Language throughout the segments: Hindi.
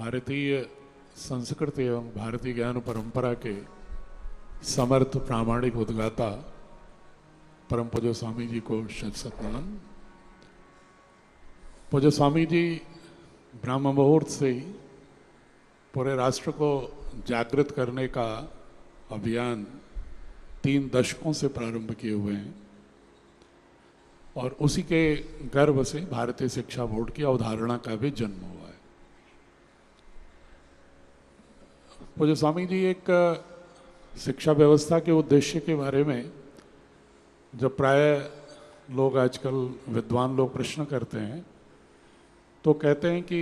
भारतीय संस्कृति एवं भारतीय ज्ञान परंपरा के समर्थ प्रामाणिक उद्गाता परम पूज्य स्वामी जी को शत शत नमन। पूज्य स्वामी जी ब्रह्म मुहूर्त से ही पूरे राष्ट्र को जागृत करने का अभियान 3 दशकों से प्रारंभ किए हुए हैं और उसी के गर्भ से भारतीय शिक्षा बोर्ड की अवधारणा का भी जन्म हुआ है। पूज्य स्वामी जी एक शिक्षा व्यवस्था के उद्देश्य के बारे में जब प्राय लोग आजकल विद्वान लोग प्रश्न करते हैं तो कहते हैं कि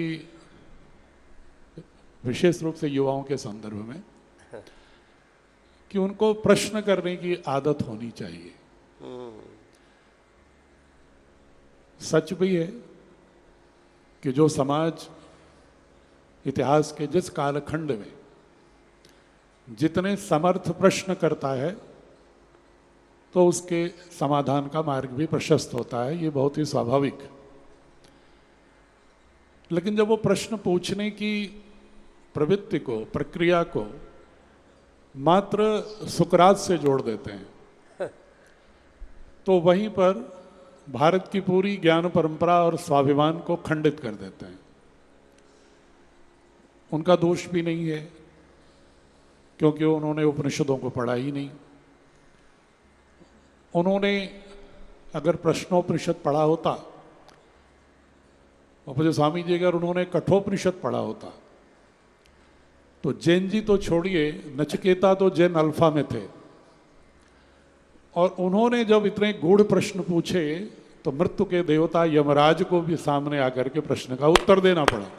विशेष रूप से युवाओं के संदर्भ में कि उनको प्रश्न करने की आदत होनी चाहिए। सच भी है कि जो समाज इतिहास के जिस कालखंड में जितने समर्थ प्रश्न करता है तो उसके समाधान का मार्ग भी प्रशस्त होता है, ये बहुत ही स्वाभाविक। लेकिन जब वो प्रश्न पूछने की प्रवृत्ति को, प्रक्रिया को मात्र सुकरात से जोड़ देते हैं तो वहीं पर भारत की पूरी ज्ञान परंपरा और स्वाभिमान को खंडित कर देते हैं। उनका दोष भी नहीं है क्योंकि उन्होंने उपनिषदों को पढ़ा ही नहीं। उन्होंने अगर प्रश्नोपनिषद पढ़ा होता और पूज्य स्वामी जी अगर उन्होंने कठोपनिषद पढ़ा होता तो जैन जी तो छोड़िए, नचिकेता तो जैन अल्फा में थे और उन्होंने जब इतने गूढ़ प्रश्न पूछे तो मृत्यु के देवता यमराज को भी सामने आकर के प्रश्न का उत्तर देना पड़ा।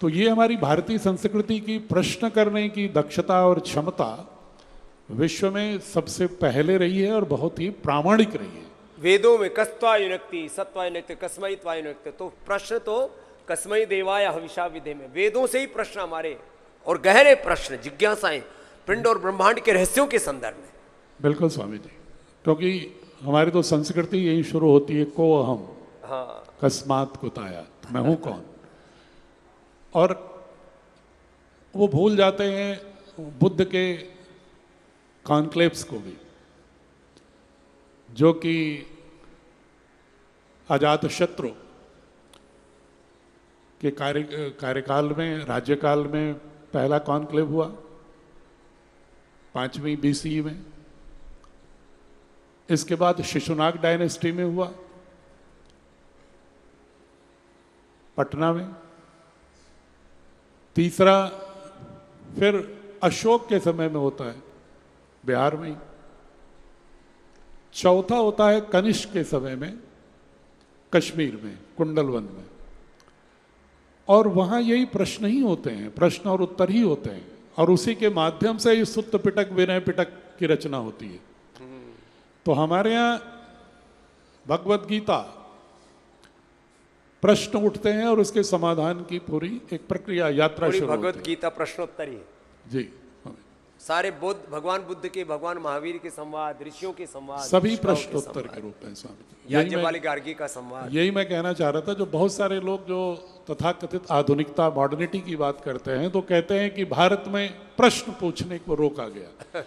तो ये हमारी भारतीय संस्कृति की प्रश्न करने की दक्षता और क्षमता विश्व में सबसे पहले रही है और बहुत ही प्रामाणिक रही है। वेदों में कस्त्वायुनक्ति सत्वायुनक्ति कस्मयित्वायुनक्ति, तो प्रश्न तो कस्मयि देवाय हविषा विधे में वेदों से ही प्रश्न हमारे और गहरे प्रश्न जिज्ञासाएं पिंड और ब्रह्मांड के रहस्यों के संदर्भ में। बिल्कुल स्वामी जी, क्योंकि हमारी तो संस्कृति यही शुरू होती है, को अहम, हाँ, कस्मात कुताया, मैं हूं कौन। और वो भूल जाते हैं बुद्ध के कॉन्क्लेव्स को भी, जो कि अजातशत्रु के कार्यकाल में, राज्यकाल में पहला कॉन्क्लेव हुआ 5वीं BCE में। इसके बाद शिशुनाग डायनेस्टी में हुआ पटना में। तीसरा फिर अशोक के समय में होता है बिहार में। चौथा होता है कनिष्क के समय में कश्मीर में, कुंडलवन में। और वहां यही प्रश्न ही होते हैं, प्रश्न और उत्तर ही होते हैं और उसी के माध्यम से ये सुत्त पिटक विनय पिटक की रचना होती है। तो हमारे यहाँ भगवत गीता प्रश्न उठते हैं और उसके समाधान की पूरी एक प्रक्रिया यात्रा शुरू होती है। भगवत गीता प्रश्नोत्तरी जी, सारे बुद्ध, भगवान बुद्ध के, भगवान महावीर के संवाद, ऋषियों के संवाद, सभी प्रश्नोत्तर के रूप में स्वामी जी। याज्ञवल्क्य गार्गी का संवाद। यही मैं कहना चाह रहा था। जो बहुत सारे लोग जो तथाकथित आधुनिकता, मॉडर्निटी की बात करते हैं तो कहते हैं कि भारत में प्रश्न पूछने को रोका गया।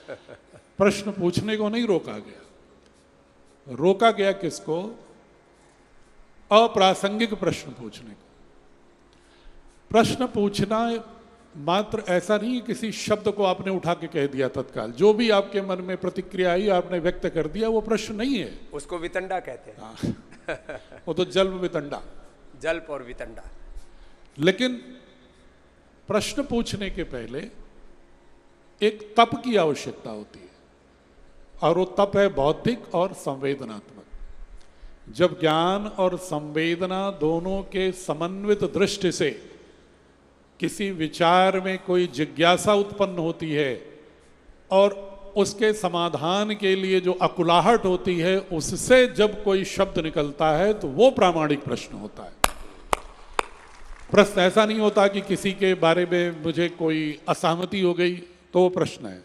प्रश्न पूछने को नहीं रोका गया। रोका गया किसको? अप्रासंगिक प्रश्न पूछने को। प्रश्न पूछना मात्र ऐसा नहीं किसी शब्द को आपने उठा के कह दिया तत्काल, जो भी आपके मन में प्रतिक्रिया आई आपने व्यक्त कर दिया, वो प्रश्न नहीं है। उसको वितंडा कहते हैं। हाँ। वो तो जल्प वितंडा, जल्प और वितंडा। लेकिन प्रश्न पूछने के पहले एक तप की आवश्यकता होती है और वो तप है बौद्धिक और संवेदनात्मक। जब ज्ञान और संवेदना दोनों के समन्वित दृष्टि से किसी विचार में कोई जिज्ञासा उत्पन्न होती है और उसके समाधान के लिए जो अकुलाहट होती है, उससे जब कोई शब्द निकलता है तो वो प्रामाणिक प्रश्न होता है। प्रश्न ऐसा नहीं होता कि किसी के बारे में मुझे कोई असहमति हो गई तो वो प्रश्न है।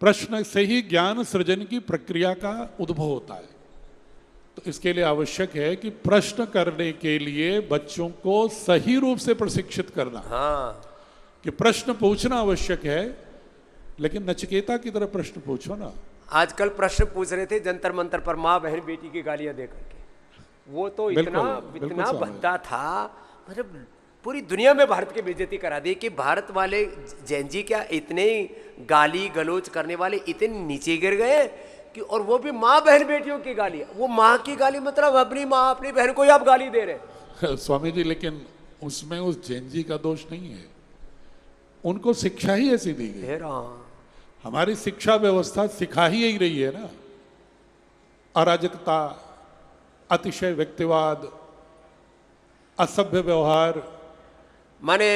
प्रश्न से ही ज्ञान सृजन की प्रक्रिया का उद्भव होता है। तो इसके लिए आवश्यक है कि प्रश्न करने के लिए बच्चों को सही रूप से प्रशिक्षित करना, हाँ, कि प्रश्न पूछना आवश्यक है, लेकिन नचिकेता की तरह प्रश्न पूछो ना। आजकल प्रश्न पूछ रहे थे जंतर मंतर पर माँ बहन बेटी की गालियां दे करके, वो तो इतना बिल्कुल इतना स्वामी। भद्दा था, मतलब पूरी दुनिया में भारत की बेइज्जती करा दी कि भारत वाले जैन जी क्या इतने गाली गलोच करने वाले इतने नीचे गिर गए कि, और वो भी माँ बहन बेटियों की गाली, वो माँ की गाली मतलब अपनी माँ अपनी बहन को ही आप गाली दे रहे। स्वामी जी, लेकिन उसमें उस जैन जी का दोष नहीं है, उनको शिक्षा ही ऐसी दी गई। हे राम, हमारी शिक्षा व्यवस्था सिखा ही यही रही है ना, अराजकता, अतिशय व्यक्तिवाद, असभ्य व्यवहार। माने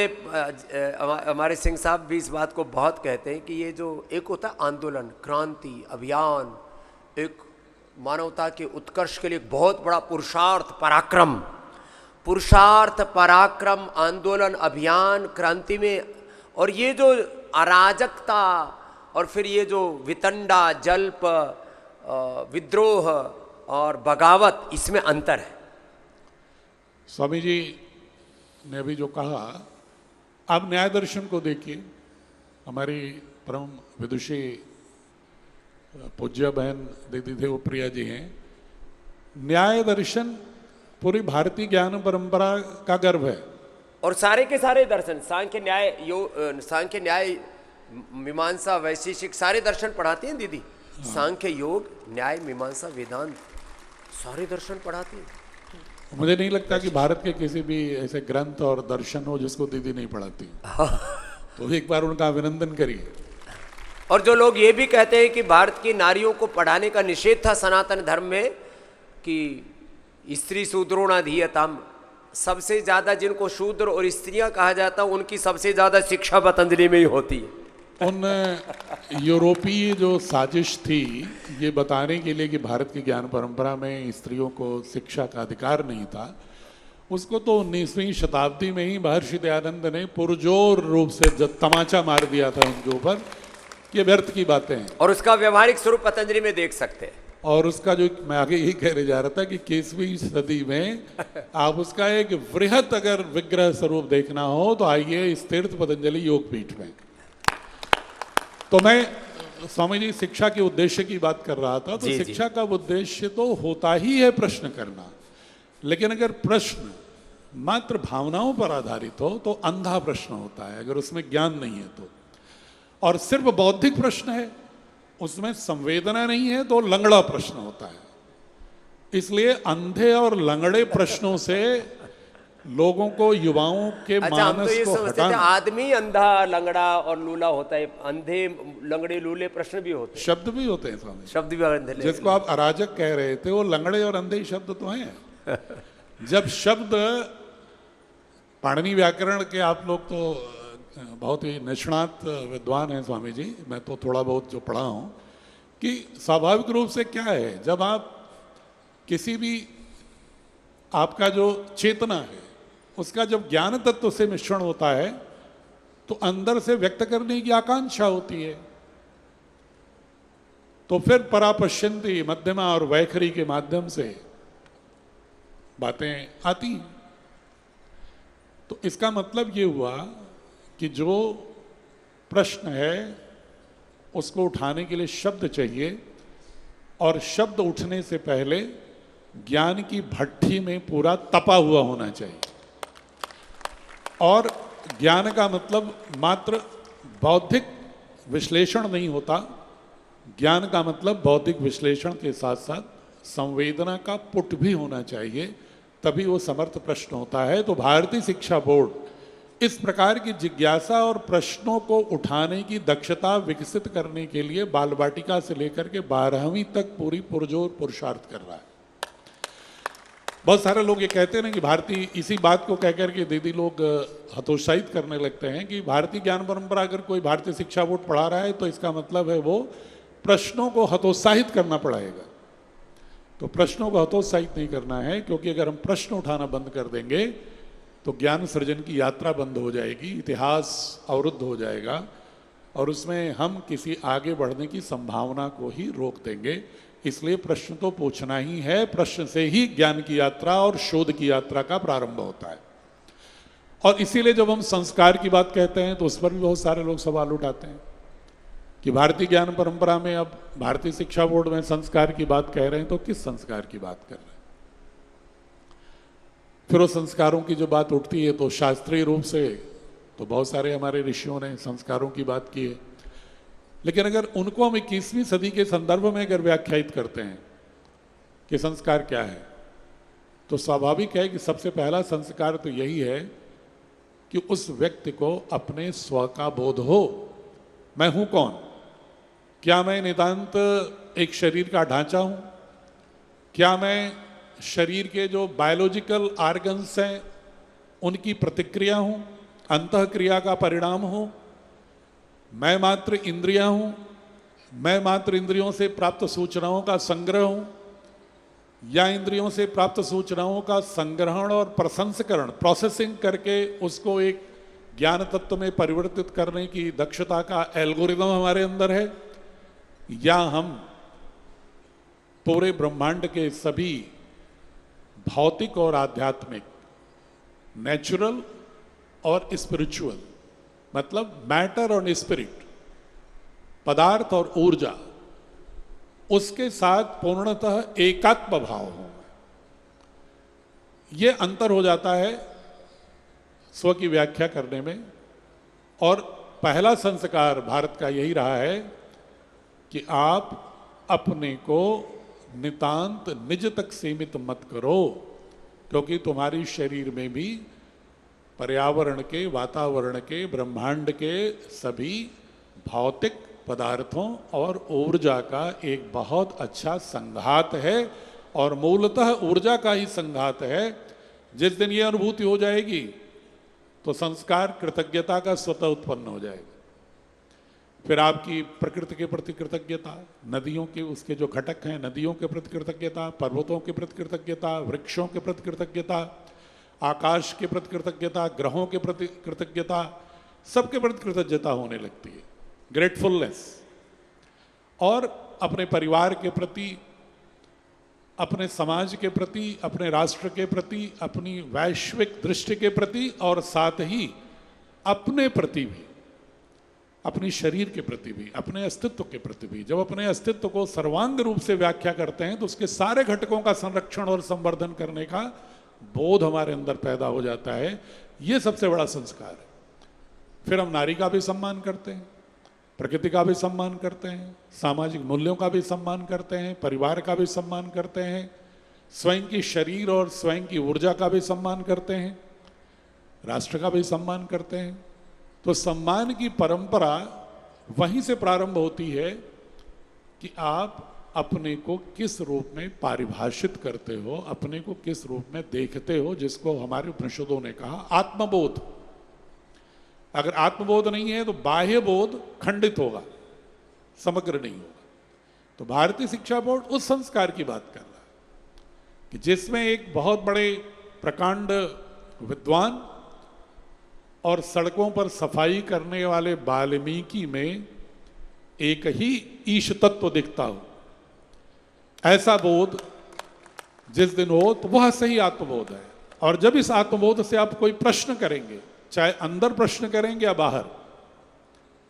हमारे सिंह साहब भी इस बात को बहुत कहते हैं कि ये जो एक होता है आंदोलन, क्रांति, अभियान, एक मानवता के उत्कर्ष के लिए एक बहुत बड़ा पुरुषार्थ पराक्रम, आंदोलन, अभियान, क्रांति में, और ये जो अराजकता और फिर ये जो वितंडा, जल्प, विद्रोह और बगावत, इसमें अंतर है। स्वामी जी ने अभी जो कहा, आप न्याय दर्शन को देखिए, हमारी परम विदुषी पूज्य बहन दीदी देव प्रिया जी हैं। न्याय दर्शन पूरी भारतीय ज्ञान परंपरा का गर्व है, और सारे के सारे दर्शन, सांख्य न्याय मीमांसा वैशेषिक सारे दर्शन पढ़ाती हैं दीदी। सांख्य योग न्याय मीमांसा वेदांत सारे दर्शन पढ़ाती हैं। मुझे नहीं लगता कि भारत के किसी भी ऐसे ग्रंथ और दर्शन हो जिसको दीदी नहीं पढ़ाती। तो एक बार उनका अभिनंदन करिए। और जो लोग ये भी कहते हैं कि भारत की नारियों को पढ़ाने का निषेध था सनातन धर्म में, कि स्त्री शूद्रोणाधीयताम, सबसे ज्यादा जिनको शूद्र और स्त्रियां कहा जाता है उनकी सबसे ज्यादा शिक्षा पतंजलि में ही होती है। उन यूरोपीय जो साजिश थी ये बताने के लिए कि भारत की ज्ञान परंपरा में स्त्रियों को शिक्षा का अधिकार नहीं था, उसको तो 19वीं शताब्दी में ही महर्षि दयानंद ने पुरजोर रूप से तमाचा मार दिया था उनके ऊपर, ये व्यर्थ की बातें हैं। और उसका व्यवहारिक स्वरूप पतंजलि में देख सकते हैं। और उसका जो मैं आगे यही कहने जा रहा था कि 21वीं सदी में आप उसका एक वृहत अगर विग्रह स्वरूप देखना हो तो आइए इस तीर्थ पतंजलि योगपीठ में। तो मैं स्वामी जी शिक्षा के उद्देश्य की बात कर रहा था, तो जी, शिक्षा का उद्देश्य तो होता ही है प्रश्न करना, लेकिन अगर प्रश्न मात्र भावनाओं पर आधारित हो तो अंधा प्रश्न होता है, अगर उसमें ज्ञान नहीं है तो। और सिर्फ बौद्धिक प्रश्न है, उसमें संवेदना नहीं है तो लंगड़ा प्रश्न होता है। इसलिए अंधे और लंगड़े प्रश्नों से लोगों को, युवाओं के अच्छा, हम तो मानस ये को समझते थे हटाना। आदमी अंधा, लंगड़ा और लूला होता है, अंधे, लंगड़े, लूले प्रश्न भी होते हैं, शब्द भी होते हैं स्वामी। शब्द भी अंधे। जिसको आप अराजक कह रहे थे वो लंगड़े और अंधे ही शब्द तो हैं। जब शब्द पाणिनि व्याकरण के, आप लोग तो बहुत ही निष्णात विद्वान हैं स्वामी जी, मैं तो थोड़ा बहुत जो पढ़ा हूँ, कि स्वाभाविक रूप से क्या है, जब आप किसी भी, आपका जो चेतना है उसका जब ज्ञान तत्व से मिश्रण होता है तो अंदर से व्यक्त करने की आकांक्षा होती है, तो फिर परापश्यंती, मध्यमा और वैखरी के माध्यम से बातें आती। तो इसका मतलब ये हुआ कि जो प्रश्न है उसको उठाने के लिए शब्द चाहिए, और शब्द उठने से पहले ज्ञान की भट्ठी में पूरा तपा हुआ होना चाहिए। और ज्ञान का मतलब मात्र बौद्धिक विश्लेषण नहीं होता, ज्ञान का मतलब बौद्धिक विश्लेषण के साथ साथ संवेदना का पुट भी होना चाहिए, तभी वो समर्थ प्रश्न होता है। तो भारतीय शिक्षा बोर्ड इस प्रकार की जिज्ञासा और प्रश्नों को उठाने की दक्षता विकसित करने के लिए बाल वाटिका से लेकर के 12वीं तक पूरी पुरजोर पुरुषार्थ कर रहा है। बहुत सारे लोग ये कहते हैं ना कि भारतीय, इसी बात को कहकर के दीदी लोग हतोत्साहित करने लगते हैं कि भारतीय ज्ञान परंपरा अगर कोई भारतीय शिक्षा बोर्ड पढ़ा रहा है तो इसका मतलब है वो प्रश्नों को हतोत्साहित करना पड़ेगा। तो प्रश्नों को हतोत्साहित नहीं करना है, क्योंकि अगर हम प्रश्न उठाना बंद कर देंगे तो ज्ञान सृजन की यात्रा बंद हो जाएगी, इतिहास अवरुद्ध हो जाएगा और उसमें हम किसी आगे बढ़ने की संभावना को ही रोक देंगे। इसलिए प्रश्न तो पूछना ही है, प्रश्न से ही ज्ञान की यात्रा और शोध की यात्रा का प्रारंभ होता है। और इसीलिए जब हम संस्कार की बात कहते हैं तो उस पर भी बहुत सारे लोग सवाल उठाते हैं कि भारतीय ज्ञान परंपरा में, अब भारतीय शिक्षा बोर्ड में संस्कार की बात कह रहे हैं तो किस संस्कार की बात कर रहे हैं। फिर वो संस्कारों की जो बात उठती है तो शास्त्रीय रूप से तो बहुत सारे हमारे ऋषियों ने संस्कारों की बात की है, लेकिन अगर उनको हम 21वीं सदी के संदर्भ में अगर व्याख्यायित करते हैं कि संस्कार क्या है, तो स्वाभाविक है कि सबसे पहला संस्कार तो यही है कि उस व्यक्ति को अपने स्व का बोध हो। मैं हूं कौन? क्या मैं नितांत एक शरीर का ढांचा हूं? क्या मैं शरीर के जो बायोलॉजिकल ऑर्गन्स हैं उनकी प्रतिक्रिया हूं, अंतः क्रिया का परिणाम हूं? मैं मात्र इंद्रियां हूं? मैं मात्र इंद्रियों से प्राप्त सूचनाओं का संग्रह हूं, या इंद्रियों से प्राप्त सूचनाओं का संग्रहण और प्रसंस्करण, प्रोसेसिंग करके उसको एक ज्ञान तत्व में परिवर्तित करने की दक्षता का एल्गोरिदम हमारे अंदर है? या हम पूरे ब्रह्मांड के सभी भौतिक और आध्यात्मिक, नेचुरल और स्पिरिचुअल, मतलब मैटर और स्पिरिट, पदार्थ और ऊर्जा, उसके साथ पूर्णतः एकात्म भाव हो? यह अंतर हो जाता है स्व की व्याख्या करने में। और पहला संस्कार भारत का यही रहा है कि आप अपने को नितांत निज तक सीमित मत करो, क्योंकि तुम्हारी शरीर में भी पर्यावरण के, वातावरण के, ब्रह्मांड के सभी भौतिक पदार्थों और ऊर्जा का एक बहुत अच्छा संघात है, और मूलतः ऊर्जा का ही संघात है। जिस दिन ये अनुभूति हो जाएगी तो संस्कार कृतज्ञता का स्वतः उत्पन्न हो जाएगा। फिर आपकी प्रकृति के प्रति कृतज्ञता, नदियों के उसके जो घटक हैं, नदियों के प्रति कृतज्ञता, पर्वतों के प्रति कृतज्ञता, वृक्षों के प्रति कृतज्ञता, आकाश के प्रति कृतज्ञता, ग्रहों के प्रति कृतज्ञता, सबके प्रति कृतज्ञता होने लगती है, ग्रेटफुलनेस। और अपने परिवार के प्रति, अपने समाज के प्रति, अपने राष्ट्र के प्रति, अपनी वैश्विक दृष्टि के प्रति, और साथ ही अपने प्रति भी, अपनी शरीर के प्रति भी, अपने अस्तित्व के प्रति भी। जब अपने अस्तित्व को सर्वांग रूप से व्याख्या करते हैं तो उसके सारे घटकों का संरक्षण और संवर्धन करने का बोध हमारे अंदर पैदा हो जाता है। ये सबसे बड़ा संस्कार है। फिर हम नारी का भी सम्मान करते हैं, प्रकृति का भी सम्मान करते हैं, सामाजिक मूल्यों का भी सम्मान करते हैं, परिवार का भी सम्मान करते हैं, स्वयं की शरीर और स्वयं की ऊर्जा का भी सम्मान करते हैं, राष्ट्र का भी सम्मान करते हैं। तो सम्मान की परंपरा वहीं से प्रारंभ होती है कि आप अपने को किस रूप में परिभाषित करते हो, अपने को किस रूप में देखते हो, जिसको हमारे उपनिषदों ने कहा आत्मबोध। अगर आत्मबोध नहीं है तो बाह्य बोध खंडित होगा, समग्र नहीं होगा। तो भारतीय शिक्षा बोर्ड उस संस्कार की बात कर रहा है कि जिसमें एक बहुत बड़े प्रकांड विद्वान और सड़कों पर सफाई करने वाले वाल्मीकि में एक ही ईश तत्व दिखता हो, ऐसा बोध जिस दिन हो तो वह सही आत्मबोध है। और जब इस आत्मबोध से आप कोई प्रश्न करेंगे, चाहे अंदर प्रश्न करेंगे या बाहर,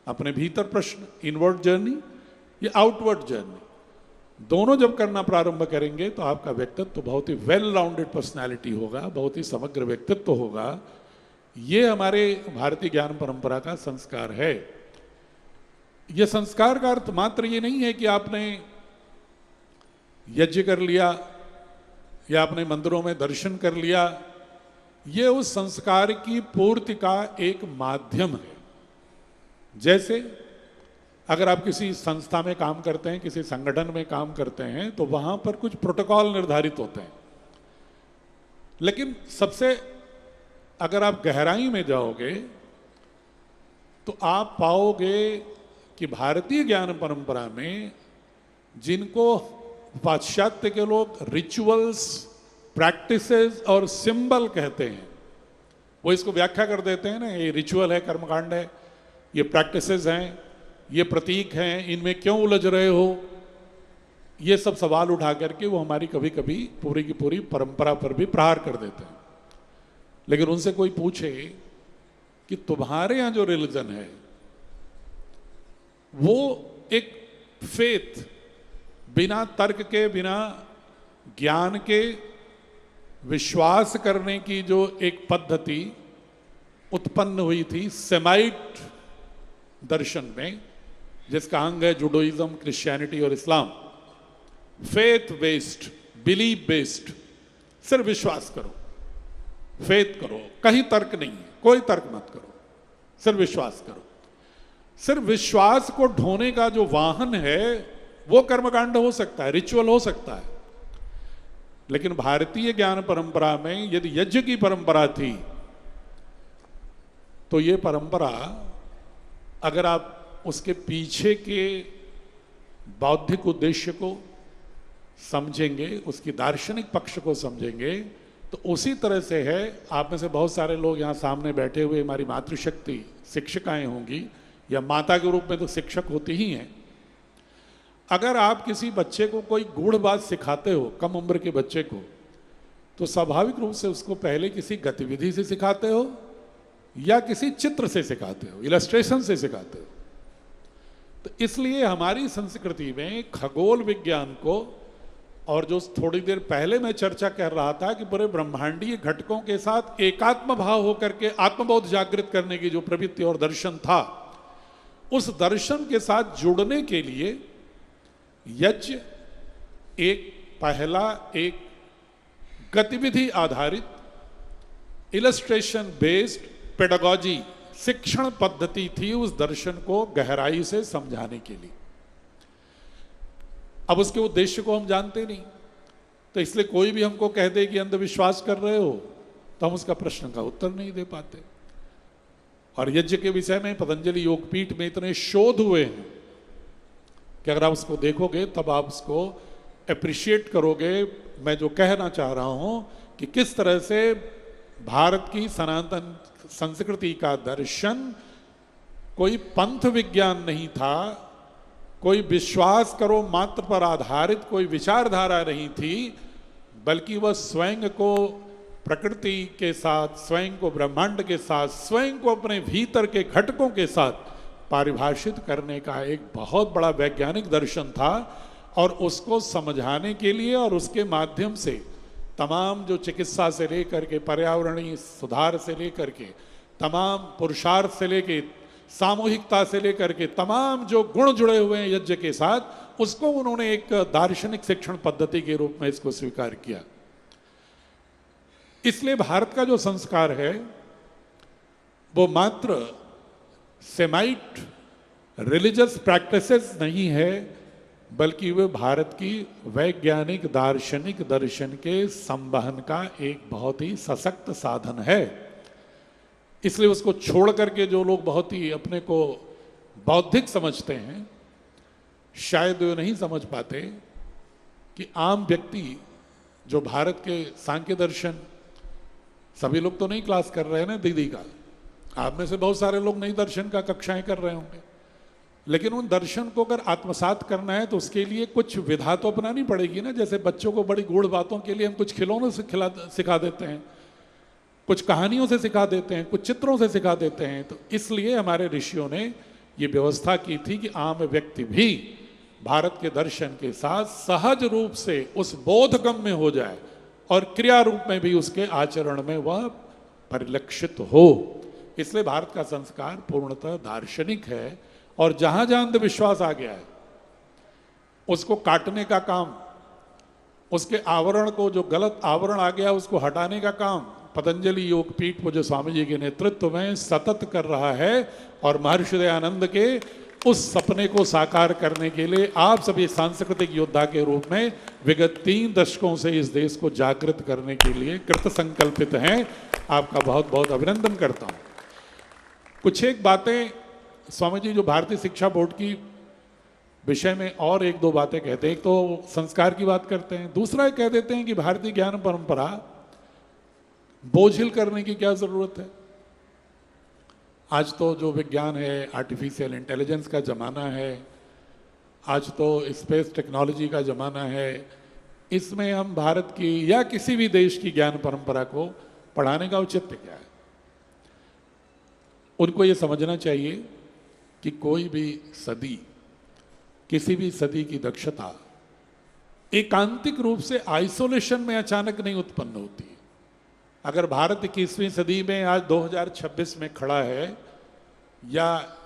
अपने भीतर प्रश्न, इनवर्ड जर्नी या आउटवर्ड जर्नी, दोनों जब करना प्रारंभ करेंगे तो आपका व्यक्तित्व बहुत ही वेल राउंडेड पर्सनैलिटी होगा, बहुत ही समग्र व्यक्तित्व होगा। ये हमारे भारतीय ज्ञान परंपरा का संस्कार है। यह संस्कार का अर्थ मात्र ये नहीं है कि आपने यज्ञ कर लिया या अपने मंदिरों में दर्शन कर लिया। ये उस संस्कार की पूर्ति का एक माध्यम है। जैसे अगर आप किसी संस्था में काम करते हैं, किसी संगठन में काम करते हैं, तो वहां पर कुछ प्रोटोकॉल निर्धारित होते हैं, लेकिन सबसे अगर आप गहराई में जाओगे तो आप पाओगे कि भारतीय ज्ञान परंपरा में जिनको पाश्चात्य के लोग रिचुअल्स, प्रैक्टिसेस और सिंबल कहते हैं, वो इसको व्याख्या कर देते हैं ना, ये रिचुअल है, कर्मकांड है, ये प्रैक्टिसेस हैं, ये प्रतीक हैं, इनमें क्यों उलझ रहे हो। ये सब सवाल उठा करके वो हमारी कभी कभी पूरी की पूरी परंपरा पर भी प्रहार कर देते हैं। लेकिन उनसे कोई पूछे कि तुम्हारे यहां जो रिलीजन है वो एक फेथ, बिना तर्क के, बिना ज्ञान के विश्वास करने की जो एक पद्धति उत्पन्न हुई थी सेमाइट दर्शन में, जिसका अंग है जुडोइज्म, क्रिश्चियनिटी और इस्लाम, फेथ बेस्ड, बिलीव बेस्ड, सिर्फ विश्वास करो, फेथ करो, कहीं तर्क नहीं है, कोई तर्क मत करो, सिर्फ विश्वास करो। सिर्फ विश्वास को ढोने का जो वाहन है वो कर्मकांड हो सकता है, रिचुअल हो सकता है। लेकिन भारतीय ज्ञान परंपरा में यदि यज्ञ की परंपरा थी तो ये परंपरा, अगर आप उसके पीछे के बौद्धिक उद्देश्य को समझेंगे, उसकी दार्शनिक पक्ष को समझेंगे, तो उसी तरह से है। आप में से बहुत सारे लोग यहाँ सामने बैठे हुए हमारी मातृशक्ति शिक्षिकाएं होंगी, या माता के रूप में तो शिक्षक होती ही हैं। अगर आप किसी बच्चे को कोई गूढ़ बात सिखाते हो, कम उम्र के बच्चे को, तो स्वाभाविक रूप से उसको पहले किसी गतिविधि से सिखाते हो या किसी चित्र से सिखाते हो, इलस्ट्रेशन से सिखाते हो। तो इसलिए हमारी संस्कृति में खगोल विज्ञान को, और जो थोड़ी देर पहले मैं चर्चा कर रहा था कि पूरे ब्रह्मांडीय घटकों के साथ एकात्म भाव होकर के आत्मबोध जागृत करने की जो प्रवृत्ति और दर्शन था, उस दर्शन के साथ जुड़ने के लिए यज्ञ एक पहला, एक गतिविधि आधारित इलस्ट्रेशन बेस्ड पेडागॉजी, शिक्षण पद्धति थी उस दर्शन को गहराई से समझाने के लिए। अब उसके उद्देश्य को हम जानते नहीं, तो इसलिए कोई भी हमको कह दे कि अंधविश्वास कर रहे हो, तो हम उसका प्रश्न का उत्तर नहीं दे पाते। और यज्ञ के विषय में पतंजलि योगपीठ में इतने शोध हुए हैं कि अगर आप उसको देखोगे तब आप उसको अप्रिशिएट करोगे। मैं जो कहना चाह रहा हूं कि किस तरह से भारत की सनातन संस्कृति का दर्शन कोई पंथ विज्ञान नहीं था, कोई विश्वास करो मात्र पर आधारित कोई विचारधारा नहीं थी, बल्कि वह स्वयं को प्रकृति के साथ, स्वयं को ब्रह्मांड के साथ, स्वयं को अपने भीतर के घटकों के साथ परिभाषित करने का एक बहुत बड़ा वैज्ञानिक दर्शन था। और उसको समझाने के लिए और उसके माध्यम से तमाम जो चिकित्सा से लेकर के पर्यावरणीय सुधार से लेकर के तमाम पुरुषार्थ से लेकर सामूहिकता से लेकर के तमाम जो गुण जुड़े हुए हैं यज्ञ के साथ, उसको उन्होंने एक दार्शनिक शिक्षण पद्धति के रूप में इसको स्वीकार किया। इसलिए भारत का जो संस्कार है वो मात्र सेमाइट रिलीजियस प्रैक्टिसेस नहीं है, बल्कि वे भारत की वैज्ञानिक दार्शनिक दर्शन के संवहन का एक बहुत ही सशक्त साधन है। इसलिए उसको छोड़ करके जो लोग बहुत ही अपने को बौद्धिक समझते हैं, शायद वे नहीं समझ पाते कि आम व्यक्ति जो भारत के सांख्य दर्शन, सभी लोग तो नहीं क्लास कर रहे हैं ना दीदी का, आप में से बहुत सारे लोग नई दर्शन का कक्षाएं कर रहे होंगे, लेकिन उन दर्शन को अगर आत्मसात करना है तो उसके लिए कुछ विधा तो अपनानी पड़ेगी ना। जैसे बच्चों को बड़ी गूढ़ बातों के लिए हम कुछ खिलौनों से सिखा देते हैं, कुछ कहानियों से सिखा देते हैं, कुछ चित्रों से सिखा देते हैं। तो इसलिए हमारे ऋषियों ने ये व्यवस्था की थी कि आम व्यक्ति भी भारत के दर्शन के साथ सहज रूप से उस बोधगम में हो जाए और क्रिया रूप में भी उसके आचरण में वह परिलक्षित हो। इसलिए भारत का संस्कार पूर्णतः दार्शनिक है, और जहां जहां अंधविश्वास आ गया है उसको काटने का काम, उसके आवरण को, जो गलत आवरण आ गया उसको हटाने का काम पतंजलि योगपीठ पूज्य स्वामी जी के नेतृत्व में सतत कर रहा है। और महर्षि दयानंद के उस सपने को साकार करने के लिए आप सभी सांस्कृतिक योद्धा के रूप में विगत 3 दशकों से इस देश को जागृत करने के लिए कृत संकल्पित हैं। आपका बहुत बहुत अभिनंदन करता हूं। कुछ एक बातें स्वामी जी जो भारतीय शिक्षा बोर्ड की विषय में और 1-2 बातें कहते हैं। एक तो संस्कार की बात करते हैं, दूसरा कह देते हैं कि भारतीय ज्ञान परंपरा बोझिल करने की क्या जरूरत है। आज तो जो विज्ञान है, आर्टिफिशियल इंटेलिजेंस का जमाना है, आज तो स्पेस टेक्नोलॉजी का ज़माना है, इसमें हम भारत की या किसी भी देश की ज्ञान परंपरा को पढ़ाने का औचित्य क्या है? उनको ये समझना चाहिए कि कोई भी सदी, किसी भी सदी की दक्षता एकांतिक रूप से आइसोलेशन में अचानक नहीं उत्पन्न होती। अगर भारत 21वीं सदी में आज 2026 में खड़ा है, या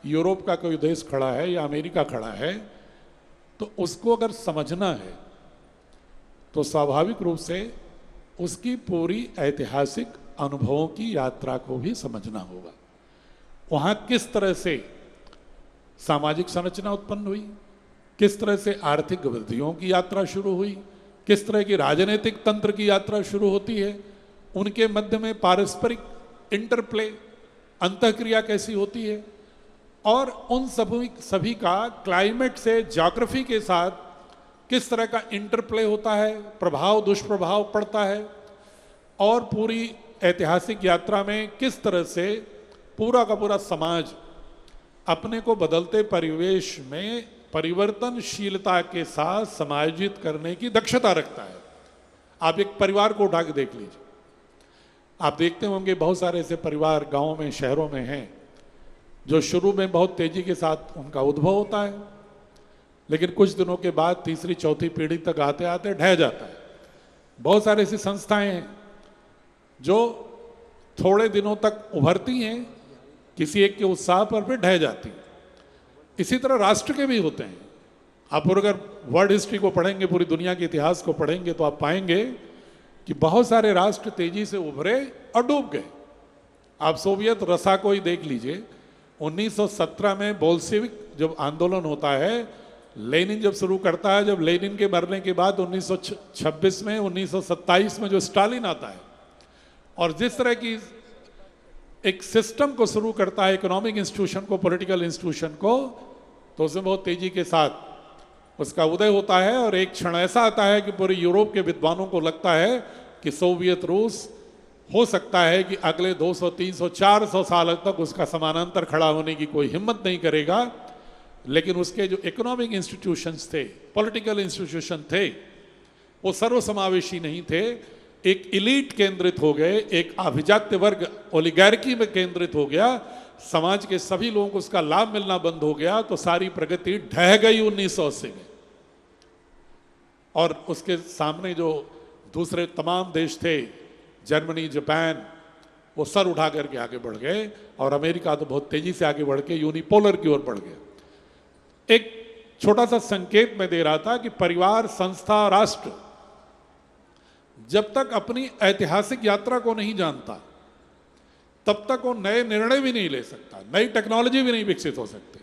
यूरोप का कोई देश खड़ा है, या अमेरिका खड़ा है, तो उसको अगर समझना है तो स्वाभाविक रूप से उसकी पूरी ऐतिहासिक अनुभवों की यात्रा को भी समझना होगा। वहाँ किस तरह से सामाजिक संरचना उत्पन्न हुई, किस तरह से आर्थिक गतिविधियों की यात्रा शुरू हुई, किस तरह की राजनीतिक तंत्र की यात्रा शुरू होती है, उनके मध्य में पारस्परिक इंटरप्ले, अंतःक्रिया कैसी होती है, और उन सभी का क्लाइमेट से, ज्योग्राफी के साथ किस तरह का इंटरप्ले होता है, प्रभाव दुष्प्रभाव पड़ता है, और पूरी ऐतिहासिक यात्रा में किस तरह से पूरा का पूरा समाज अपने को बदलते परिवेश में परिवर्तनशीलता के साथ समायोजित करने की दक्षता रखता है। आप एक परिवार को उठा के देख लीजिए, आप देखते होंगे बहुत सारे ऐसे परिवार गांवों में, शहरों में हैं जो शुरू में बहुत तेजी के साथ उनका उद्भव होता है, लेकिन कुछ दिनों के बाद तीसरी चौथी पीढ़ी तक आते आते ढह जाता है। बहुत सारी ऐसी संस्थाएं हैं जो थोड़े दिनों तक उभरती हैं, किसी एक के उत्साह पर फिर ढह जाती हैं। इसी तरह राष्ट्र के भी होते हैं। आप अगर वर्ल्ड हिस्ट्री को पढ़ेंगे, पूरी दुनिया के इतिहास को पढ़ेंगे, तो आप पाएंगे कि बहुत सारे राष्ट्र तेजी से उभरे और डूब गए। आप सोवियत रसा को ही देख लीजिए, 1917 में बोल्शेविक जब आंदोलन होता है, लेनिन जब शुरू करता है, जब लेनिन के मरने के बाद 1926 में, 1927 में जो स्टालिन आता है, और जिस तरह की एक सिस्टम को शुरू करता है, इकोनॉमिक इंस्टीट्यूशन को, पॉलिटिकल इंस्टीट्यूशन को, तो उसमें बहुत तेजी के साथ उसका उदय होता है। और एक क्षण ऐसा आता है कि पूरे यूरोप के विद्वानों को लगता है कि सोवियत रूस हो सकता है कि अगले 200, 300, 400 साल तक उसका समानांतर खड़ा होने की कोई हिम्मत नहीं करेगा। लेकिन उसके जो इकोनॉमिक इंस्टीट्यूशंस थे, पॉलिटिकल इंस्टीट्यूशन थे, वो सर्वसमावेशी नहीं थे, एक इलीट केंद्रित हो गए, एक अभिजात्य वर्ग ओलिगार्की में केंद्रित हो गया, समाज के सभी लोगों को उसका लाभ मिलना बंद हो गया, तो सारी प्रगति ढह गई 1980 में। और उसके सामने जो दूसरे तमाम देश थे, जर्मनी, जापान, वो सर उठा करके आगे बढ़ गए, और अमेरिका तो बहुत तेजी से आगे बढ़ के यूनिपोलर की ओर बढ़ गया। एक छोटा सा संकेत मैं दे रहा था कि परिवार, संस्था, राष्ट्र जब तक अपनी ऐतिहासिक यात्रा को नहीं जानता, तब तक वो नए निर्णय भी नहीं ले सकता, नई टेक्नोलॉजी भी नहीं विकसित हो सकती।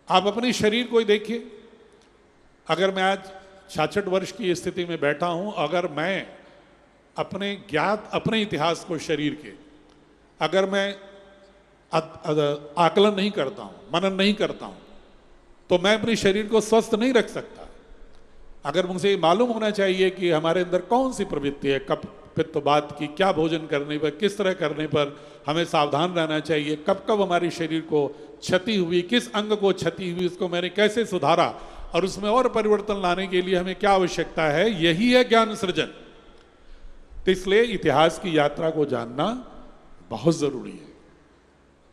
आप अपनी शरीर को ही देखिए, अगर मैं आज 66 वर्ष की स्थिति में बैठा हूं, अगर मैं अपने ज्ञात अपने इतिहास को, शरीर के, अगर मैं आकलन नहीं करता हूं, मनन नहीं करता हूं, तो मैं अपने शरीर को स्वस्थ नहीं रख सकता। अगर मुझे मालूम होना चाहिए कि हमारे अंदर कौन सी प्रवृत्ति है, कब पित्तवात की, क्या भोजन करने पर, किस तरह करने पर हमें सावधान रहना चाहिए, कब कब हमारे शरीर को क्षति हुई, किस अंग को क्षति हुई, उसको मैंने कैसे सुधारा, और उसमें और परिवर्तन लाने के लिए हमें क्या आवश्यकता है, यही है ज्ञान सृजन। तो इसलिए इतिहास की यात्रा को जानना बहुत जरूरी है।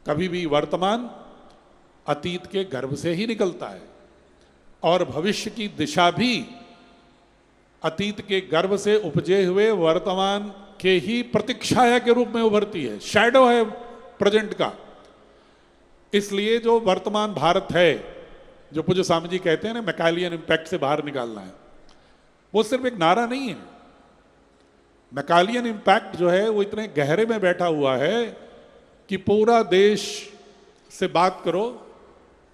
कभी भी वर्तमान अतीत के गर्भ से ही निकलता है, और भविष्य की दिशा भी अतीत के गर्भ से उपजे हुए वर्तमान के ही प्रतीक्षाया के रूप में उभरती है, शैडो है प्रेजेंट का। इसलिए जो वर्तमान भारत है, जो पूज्य स्वामी जी कहते हैं ना, मैकालियन इंपैक्ट से बाहर निकालना है, वो सिर्फ एक नारा नहीं है। मैकालियन इंपैक्ट जो है वो इतने गहरे में बैठा हुआ है कि पूरा देश से बात करो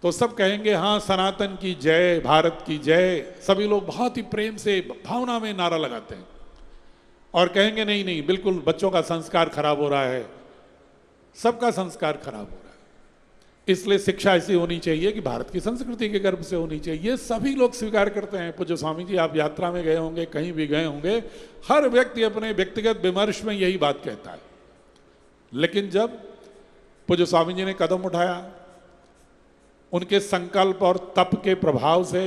तो सब कहेंगे हाँ सनातन की जय, भारत की जय। सभी लोग बहुत ही प्रेम से, भावना में नारा लगाते हैं, और कहेंगे नहीं नहीं, बिल्कुल बच्चों का संस्कार खराब हो रहा है, सबका संस्कार खराब हो रहा है। इसलिए शिक्षा ऐसी होनी चाहिए कि भारत की संस्कृति के गर्भ से होनी चाहिए। ये सभी लोग स्वीकार करते हैं। पूज्य स्वामी जी, आप यात्रा में गए होंगे, कहीं भी गए होंगे, हर व्यक्ति अपने व्यक्तिगत विमर्श में यही बात कहता है। लेकिन जब पूज्य स्वामी जी ने कदम उठाया उनके संकल्प और तप के प्रभाव से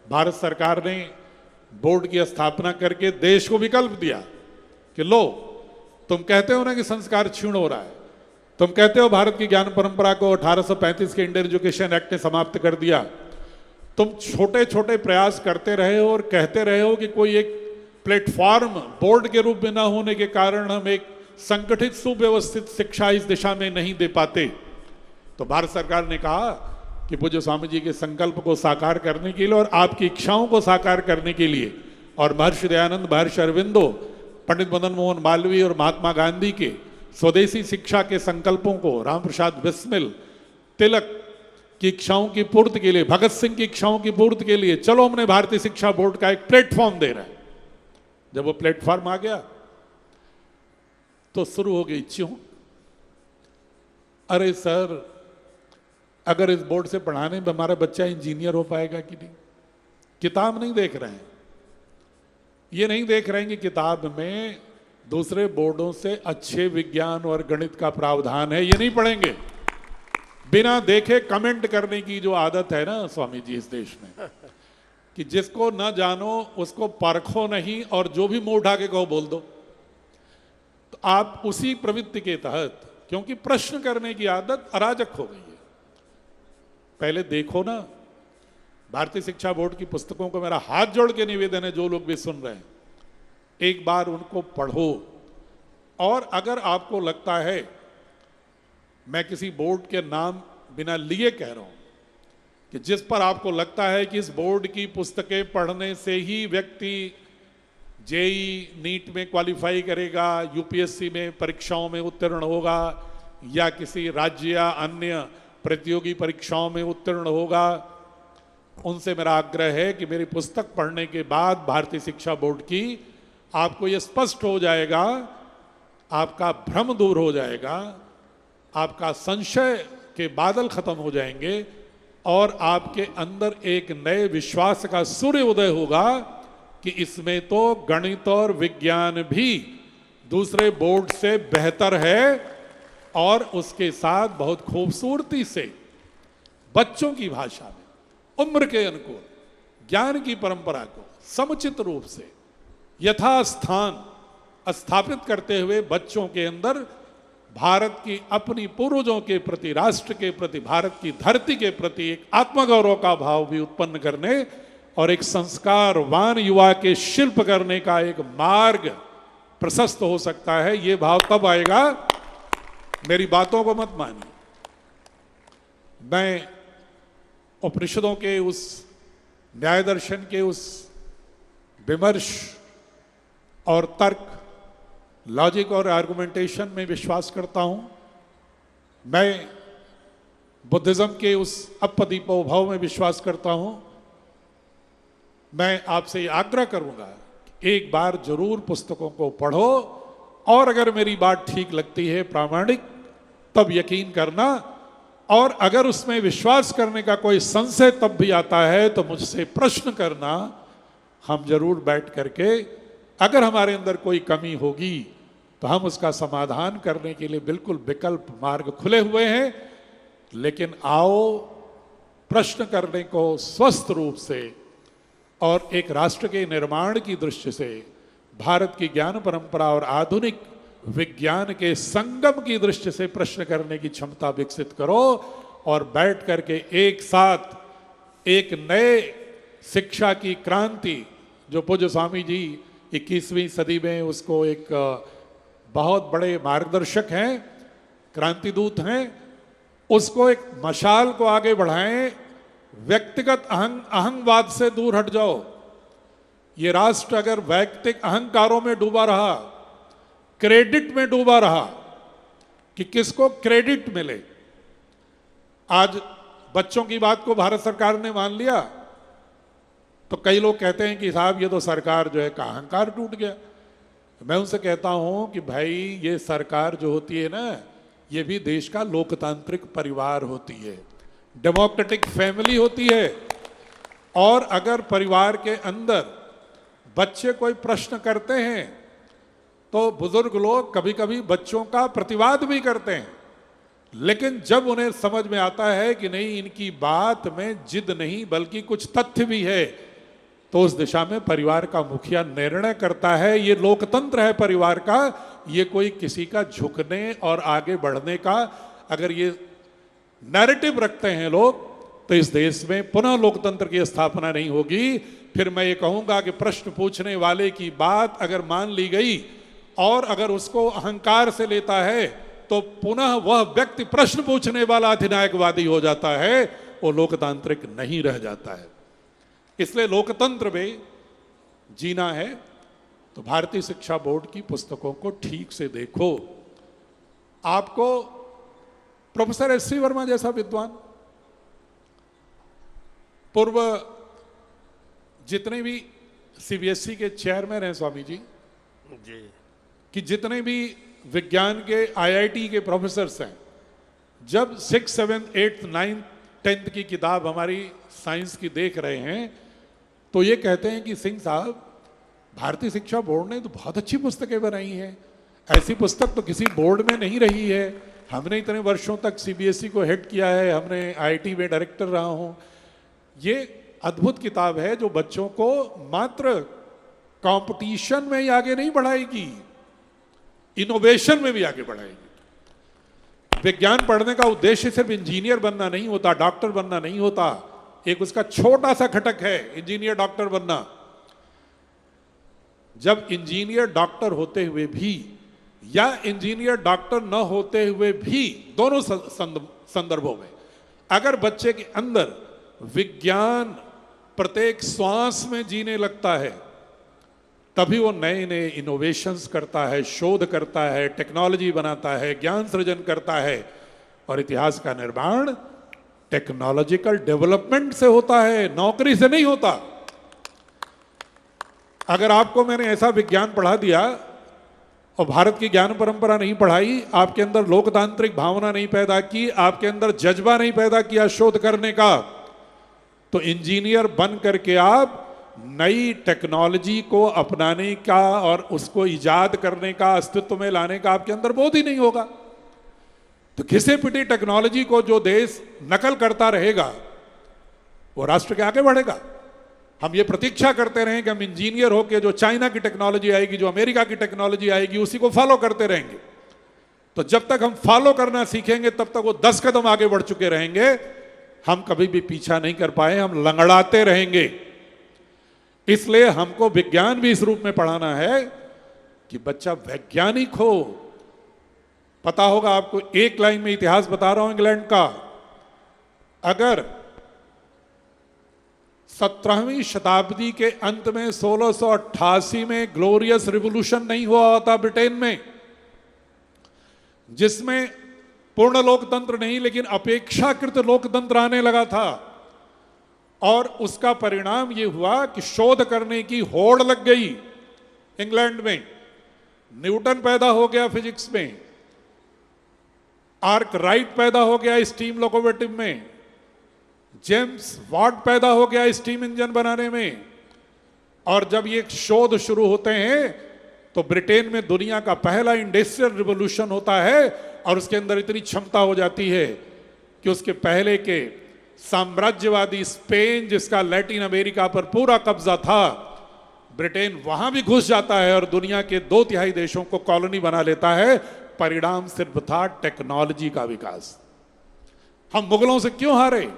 भारत सरकार ने बोर्ड की स्थापना करके देश को विकल्प दिया कि लो, तुम कहते हो ना कि संस्कार क्षीण हो रहा है, तुम कहते हो भारत की ज्ञान परंपरा को 1835 के इंडियन एजुकेशन एक्ट ने समाप्त कर दिया, तुम छोटे छोटे प्रयास करते रहे हो और कहते रहे हो कि कोई एक प्लेटफॉर्म बोर्ड के रूप में न होने के कारण हम एक संगठित सुव्यवस्थित शिक्षा इस दिशा में नहीं दे पाते। तो भारत सरकार ने कहा कि पूज्य स्वामी जी के संकल्प को साकार करने के लिए और आपकी इच्छाओं को साकार करने के लिए और महर्षि दयानंद, महर्षि अरविंदो, पंडित मदन मोहन मालवीय और महात्मा गांधी के स्वदेशी शिक्षा के संकल्पों को, राम प्रसाद बिस्मिल, तिलक की इच्छाओं की पूर्ति के लिए, भगत सिंह की इच्छाओं की पूर्ति के लिए चलो हमने भारतीय शिक्षा बोर्ड का एक प्लेटफॉर्म दे रहा है। जब वो प्लेटफॉर्म आ गया तो शुरू हो गई च्यों, अरे सर अगर इस बोर्ड से पढ़ाने में हमारा बच्चा इंजीनियर हो पाएगा कि नहीं। किताब नहीं देख रहे हैं, ये नहीं देख रहे हैं कि किताब में दूसरे बोर्डों से अच्छे विज्ञान और गणित का प्रावधान है, ये नहीं पढ़ेंगे। बिना देखे कमेंट करने की जो आदत है ना स्वामी जी इस देश में, कि जिसको न जानो उसको परखो नहीं और जो भी मुंह उठा के कहो बोल दो। तो आप उसी प्रवृत्ति के तहत, क्योंकि प्रश्न करने की आदत अराजक हो गई है। पहले देखो ना, भारतीय शिक्षा बोर्ड की पुस्तकों को मेरा हाथ जोड़ के निवेदन है, जो लोग भी सुन रहे हैं, एक बार उनको पढ़ो। और अगर आपको लगता है, मैं किसी बोर्ड के नाम बिना लिए कह रहा हूं, कि जिस पर आपको लगता है कि इस बोर्ड की पुस्तकें पढ़ने से ही व्यक्ति जेई नीट में क्वालिफाई करेगा, यूपीएससी में परीक्षाओं में उत्तीर्ण होगा, या किसी राज्य या अन्य प्रतियोगी परीक्षाओं में उत्तीर्ण होगा, उनसे मेरा आग्रह है कि मेरी पुस्तक पढ़ने के बाद भारतीय शिक्षा बोर्ड की आपको ये स्पष्ट हो जाएगा, आपका भ्रम दूर हो जाएगा, आपका संशय के बादल खत्म हो जाएंगे और आपके अंदर एक नए विश्वास का सूर्य उदय होगा कि इसमें तो गणित और विज्ञान भी दूसरे बोर्ड से बेहतर है और उसके साथ बहुत खूबसूरती से बच्चों की भाषा में उम्र के अनुकूल ज्ञान की परंपरा को समुचित रूप से यथास्थान स्थापित करते हुए बच्चों के अंदर भारत की अपनी पूर्वजों के प्रति, राष्ट्र के प्रति, भारत की धरती के प्रति एक आत्मगौरव का भाव भी उत्पन्न करने और एक संस्कारवान युवा के शिल्प करने का एक मार्ग प्रशस्त हो सकता है। ये भाव तब आएगा, मेरी बातों को मत मानिए, मैं उपनिषदों के उस न्याय दर्शन के उस विमर्श और तर्क, लॉजिक और आर्गुमेंटेशन में विश्वास करता हूं। मैं बुद्धिज्म के उस अपदीपो भाव में विश्वास करता हूं। मैं आपसे आग्रह करूंगा एक बार जरूर पुस्तकों को पढ़ो और अगर मेरी बात ठीक लगती है प्रामाणिक, तब यकीन करना, और अगर उसमें विश्वास करने का कोई संशय तब भी आता है तो मुझसे प्रश्न करना। हम जरूर बैठ करके, अगर हमारे अंदर कोई कमी होगी तो हम उसका समाधान करने के लिए बिल्कुल विकल्प मार्ग खुले हुए हैं। लेकिन आओ प्रश्न करने को स्वस्थ रूप से और एक राष्ट्र के निर्माण की दृष्टि से, भारत की ज्ञान परंपरा और आधुनिक विज्ञान के संगम की दृष्टि से प्रश्न करने की क्षमता विकसित करो और बैठ करके एक साथ एक नए शिक्षा की क्रांति, जो पूज्य स्वामी जी 21वीं सदी में उसको एक बहुत बड़े मार्गदर्शक हैं, क्रांतिदूत हैं, उसको एक मशाल को आगे बढ़ाएं। व्यक्तिगत अहंवाद से दूर हट जाओ। ये राष्ट्र अगर वैयक्तिक अहंकारों में डूबा रहा, क्रेडिट में डूबा रहा कि किसको क्रेडिट मिले, आज बच्चों की बात को भारत सरकार ने मान लिया तो कई लोग कहते हैं कि साहब ये तो सरकार जो है का अहंकार टूट गया। मैं उनसे कहता हूं कि भाई ये सरकार जो होती है ना, ये भी देश का लोकतांत्रिक परिवार होती है, डेमोक्रेटिक फैमिली होती है। और अगर परिवार के अंदर बच्चे कोई प्रश्न करते हैं तो बुजुर्ग लोग कभी कभी बच्चों का प्रतिवाद भी करते हैं। लेकिन जब उन्हें समझ में आता है कि नहीं, इनकी बात में जिद नहीं बल्कि कुछ तथ्य भी है, तो उस दिशा में परिवार का मुखिया निर्णय करता है। ये लोकतंत्र है परिवार का, ये कोई किसी का झुकने और आगे बढ़ने का, अगर ये नैरेटिव रखते हैं लोग, तो इस देश में पुनः लोकतंत्र की स्थापना नहीं होगी। फिर मैं ये कहूंगा कि प्रश्न पूछने वाले की बात अगर मान ली गई और अगर उसको अहंकार से लेता है, तो पुनः वह व्यक्ति प्रश्न पूछने वाला अधिनायकवादी हो जाता है, वो लोकतांत्रिक नहीं रह जाता है। इसलिए लोकतंत्र में जीना है तो भारतीय शिक्षा बोर्ड की पुस्तकों को ठीक से देखो। आपको प्रोफेसर एस.सी. वर्मा जैसा विद्वान, पूर्व जितने भी सीबीएसई के चेयरमैन हैं स्वामी जी, कि जितने भी विज्ञान के आईआईटी के प्रोफेसर्स हैं, जब 6, 7, 8, 9, 10 की किताब हमारी साइंस की देख रहे हैं, तो ये कहते हैं कि सिंह साहब, भारतीय शिक्षा बोर्ड ने तो बहुत अच्छी पुस्तकें बनाई हैं, ऐसी पुस्तक तो किसी बोर्ड में नहीं रही है। हमने इतने वर्षों तक सीबीएसई को हेड किया है, हमने आईआईटी में डायरेक्टर रहा हूं। ये अद्भुत किताब है जो बच्चों को मात्र कंपटीशन में ही आगे नहीं बढ़ाएगी, इनोवेशन में भी आगे बढ़ाएगी। विज्ञान पढ़ने का उद्देश्य सिर्फ इंजीनियर बनना नहीं होता, डॉक्टर बनना नहीं होता, एक उसका छोटा सा घटक है इंजीनियर डॉक्टर बनना। जब इंजीनियर डॉक्टर होते हुए भी या इंजीनियर डॉक्टर न होते हुए भी, दोनों संदर्भों में अगर बच्चे के अंदर विज्ञान प्रत्येक श्वास में जीने लगता है, तभी वो नए नए इनोवेशंस करता है, शोध करता है, टेक्नोलॉजी बनाता है, ज्ञान सृजन करता है। और इतिहास का निर्माण टेक्नोलॉजिकल डेवलपमेंट से होता है, नौकरी से नहीं होता। अगर आपको मैंने ऐसा विज्ञान पढ़ा दिया और भारत की ज्ञान परंपरा नहीं पढ़ाई, आपके अंदर लोकतांत्रिक भावना नहीं पैदा की, आपके अंदर जज्बा नहीं पैदा किया शोध करने का, तो इंजीनियर बन करके आप नई टेक्नोलॉजी को अपनाने का और उसको इजाद करने का, अस्तित्व में लाने का आपके अंदर बोध ही नहीं होगा। तो घिसे पिटी टेक्नोलॉजी को जो देश नकल करता रहेगा, वो राष्ट्र के आगे बढ़ेगा। हम ये प्रतीक्षा करते रहें कि हम इंजीनियर होकर जो चाइना की टेक्नोलॉजी आएगी, जो अमेरिका की टेक्नोलॉजी आएगी, उसी को फॉलो करते रहेंगे। तो जब तक हम फॉलो करना सीखेंगे, तब तक वो 10 कदम आगे बढ़ चुके रहेंगे, हम कभी भी पीछा नहीं कर पाए, हम लंगड़ाते रहेंगे। इसलिए हमको विज्ञान भी इस रूप में पढ़ाना है कि बच्चा वैज्ञानिक हो। पता होगा आपको, एक लाइन में इतिहास बता रहा हूं इंग्लैंड का। अगर 17वीं शताब्दी के अंत में 1688 में ग्लोरियस रिवॉल्यूशन नहीं हुआ होता ब्रिटेन में, जिसमें पूर्ण लोकतंत्र नहीं लेकिन अपेक्षाकृत लोकतंत्र आने लगा था, और उसका परिणाम यह हुआ कि शोध करने की होड़ लग गई इंग्लैंड में। न्यूटन पैदा हो गया फिजिक्स में, आर्कराइट पैदा हो गया स्टीम लोकोमोटिव में, जेम्स वाट पैदा हो गया स्टीम इंजन बनाने में। और जब ये शोध शुरू होते हैं तो ब्रिटेन में दुनिया का पहला इंडस्ट्रियल रिवॉल्यूशन होता है, और उसके अंदर इतनी क्षमता हो जाती है कि उसके पहले के साम्राज्यवादी स्पेन, जिसका लैटिन अमेरिका पर पूरा कब्जा था, ब्रिटेन वहां भी घुस जाता है और दुनिया के 2/3 देशों को कॉलोनी बना लेता है। परिणाम सिर्फ था टेक्नोलॉजी का विकास। हम मुगलों से क्यों हारे?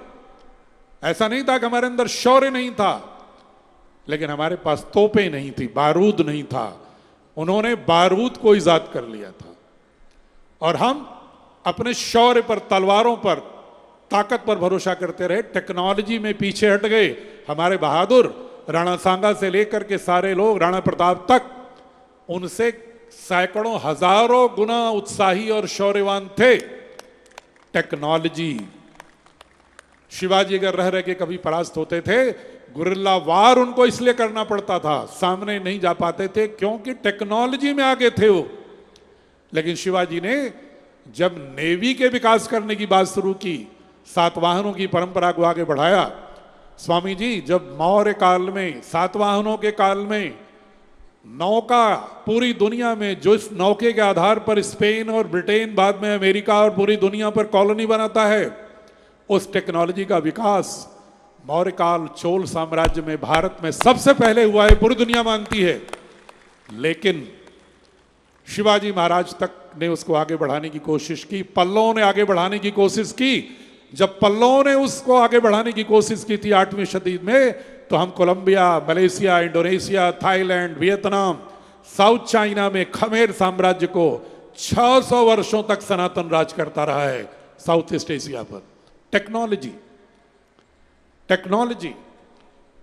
ऐसा नहीं था कि हमारे अंदर शौर्य नहीं था, लेकिन हमारे पास तोपें नहीं थी, बारूद नहीं था। उन्होंने बारूद को इजाद कर लिया था, और हम अपने शौर्य पर, तलवारों पर, ताकत पर भरोसा करते रहे, टेक्नोलॉजी में पीछे हट गए। हमारे बहादुर राणा सांगा से लेकर के सारे लोग, राणा प्रताप तक, उनसे सैकड़ों हजारों गुना उत्साही और शौर्यवान थे। टेक्नोलॉजी, शिवाजी अगर रह रह के कभी परास्त होते थे, गुरिल्ला वार उनको इसलिए करना पड़ता था, सामने नहीं जा पाते थे क्योंकि टेक्नोलॉजी में आगे थे वो। लेकिन शिवाजी ने जब नेवी के विकास करने की बात शुरू की, सातवाहनों की परंपरा को आगे बढ़ाया। स्वामी जी, जब मौर्य काल में, सातवाहनों के काल में नौका पूरी दुनिया में, जो इस नौके के आधार पर स्पेन और ब्रिटेन, बाद में अमेरिका और पूरी दुनिया पर कॉलोनी बनाता है, उस टेक्नोलॉजी का विकास मौर्यकाल चोल साम्राज्य में भारत में सबसे पहले हुआ है, पूरी दुनिया मानती है। लेकिन शिवाजी महाराज तक ने उसको आगे बढ़ाने की कोशिश की, पल्लवों ने आगे बढ़ाने की कोशिश की। जब पल्लवों ने उसको आगे बढ़ाने की कोशिश की थी 8वीं सदी में, तो हम Colombia, Malaysia, Indonesia, Thailand, Vietnam, South China में खमेर साम्राज्य को 600 वर्षों तक सनातन राज करता रहा है साउथ ईस्ट एशिया पर। टेक्नोलॉजी, टेक्नोलॉजी,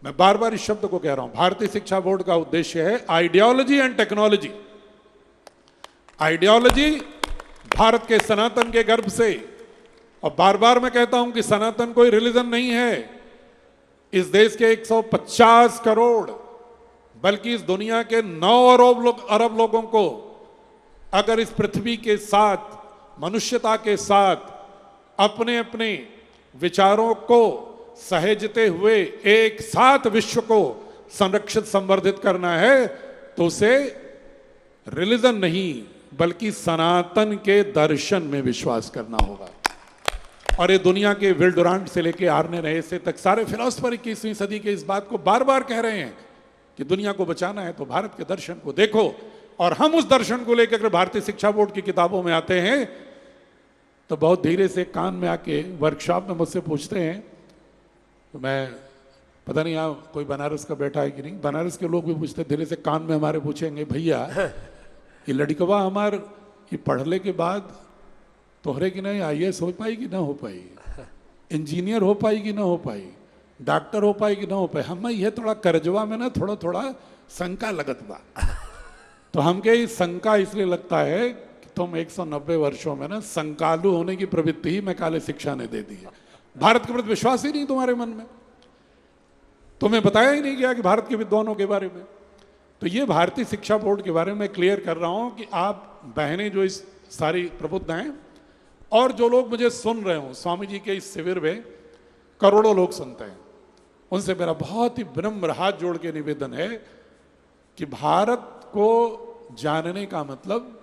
मैं बार बार इस शब्द को कह रहा हूं, भारतीय शिक्षा बोर्ड का उद्देश्य है ideology and technology. Ideology Bharat के सनातन के गर्भ से, और बार बार मैं कहता हूं कि सनातन कोई रिलीजन नहीं है। इस देश के 150 करोड़, बल्कि इस दुनिया के 9 अरब लोगों को अगर इस पृथ्वी के साथ, मनुष्यता के साथ अपने अपने विचारों को सहेजते हुए एक साथ विश्व को संरक्षित संवर्धित करना है, तो उसे रिलीजन नहीं बल्कि सनातन के दर्शन में विश्वास करना होगा। और ये दुनिया के विल डुरांट से लेके आर्ने रहेसे तक सारे फिलोसफर 21वीं सदी के इस बात को बार बार कह रहे हैं कि दुनिया को बचाना है तो भारत के दर्शन को देखो। और हम उस दर्शन को लेकर अगर भारतीय शिक्षा बोर्ड की किताबों में आते हैं तो बहुत धीरे से कान में आके वर्कशॉप में मुझसे पूछते हैं, तो मैं पता नहीं यहाँ कोई बनारस का बैठा है कि नहीं, बनारस के लोग भी पूछते धीरे से कान में हमारे, पूछेंगे भैया ये लड़कवा हमार ये पढ़ने के बाद तोहरे की नहीं IAS हो पाई कि ना हो पाई, इंजीनियर हो पाई कि ना हो पाई, डॉक्टर हो पाई कि ना हो पाई। हम ये थोड़ा करजवा में ना थोड़ा थोड़ा शंका लगत बा। तो हमके शंका इसलिए लगता है कि तुम 190 वर्षों में ना शंकालु होने की प्रवृत्ति ही मैकाले शिक्षा ने दे दी है। भारत के प्रति विश्वास ही नहीं तुम्हारे मन में, तुम्हें बताया ही नहीं गया कि भारत के विद्वानों के बारे में। तो ये भारतीय शिक्षा बोर्ड के बारे में क्लियर कर रहा हूं कि आप बहनें जो इस सारी प्रबुद्ध हैं और जो लोग मुझे सुन रहे हो, स्वामी जी के इस शिविर में करोड़ों लोग सुनते हैं, उनसे मेरा बहुत ही विनम्र हाथ जोड़ के निवेदन है कि भारत को जानने का मतलब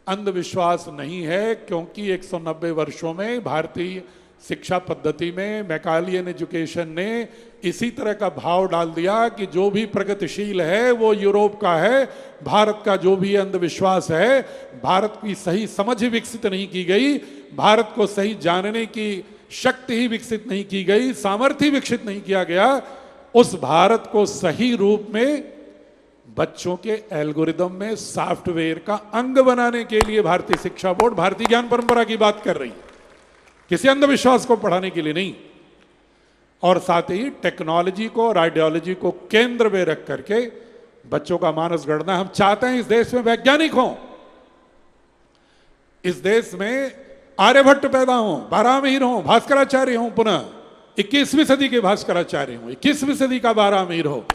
अंधविश्वास नहीं है, क्योंकि 190 वर्षों में भारतीय शिक्षा पद्धति में मैकालियन एजुकेशन ने इसी तरह का भाव डाल दिया कि जो भी प्रगतिशील है वो यूरोप का है, भारत का जो भी अंधविश्वास है, भारत की सही समझ ही विकसित नहीं की गई, भारत को सही जानने की शक्ति ही विकसित नहीं की गई, सामर्थ्य विकसित नहीं किया गया। उस भारत को सही रूप में बच्चों के एल्गोरिदम में सॉफ्टवेयर का अंग बनाने के लिए भारतीय शिक्षा बोर्ड भारतीय ज्ञान परंपरा की बात कर रही है, किसी अंधविश्वास को पढ़ाने के लिए नहीं। और साथ ही टेक्नोलॉजी को और आइडियोलॉजी को केंद्र में रख करके बच्चों का मानस गढ़ना। हम चाहते हैं इस देश में वैज्ञानिक हों, इस देश में आर्यभट्ट पैदा हों, बारहमीर हों, भास्कराचार्य हों, पुनः 21वीं सदी के भास्कराचार्य हों, 21वीं सदी का बारहमीर हो,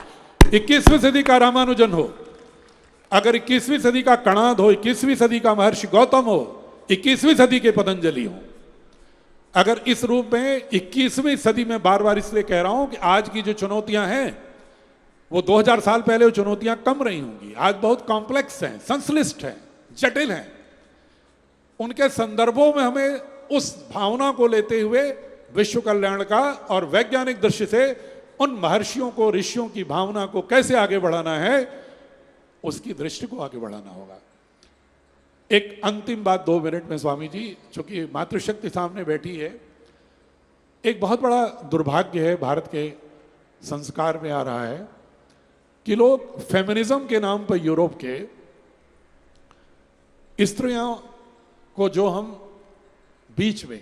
21वीं सदी का रामानुजन हो, अगर 21वीं सदी का कणाद हो, 21वीं सदी का महर्षि गौतम हो, 21वीं सदी के पतंजलि हो। अगर इस रूप में 21वीं सदी में, बार बार इसलिए कह रहा हूं कि आज की जो चुनौतियां हैं वो 2000 साल पहले वो चुनौतियां कम रही होंगी, आज बहुत कॉम्प्लेक्स हैं, संश्लिष्ट हैं, जटिल हैं। उनके संदर्भों में हमें उस भावना को लेते हुए विश्व कल्याण का और वैज्ञानिक दृष्टि से उन महर्षियों को, ऋषियों की भावना को कैसे आगे बढ़ाना है, उसकी दृष्टि को आगे बढ़ाना होगा। एक अंतिम बात 2 मिनट में स्वामी जी, चूंकि मातृशक्ति सामने बैठी है, एक बहुत बड़ा दुर्भाग्य है भारत के संस्कार में आ रहा है कि लोग फेमिनिज्म के नाम पर यूरोप के स्त्रियों को, जो हम बीच में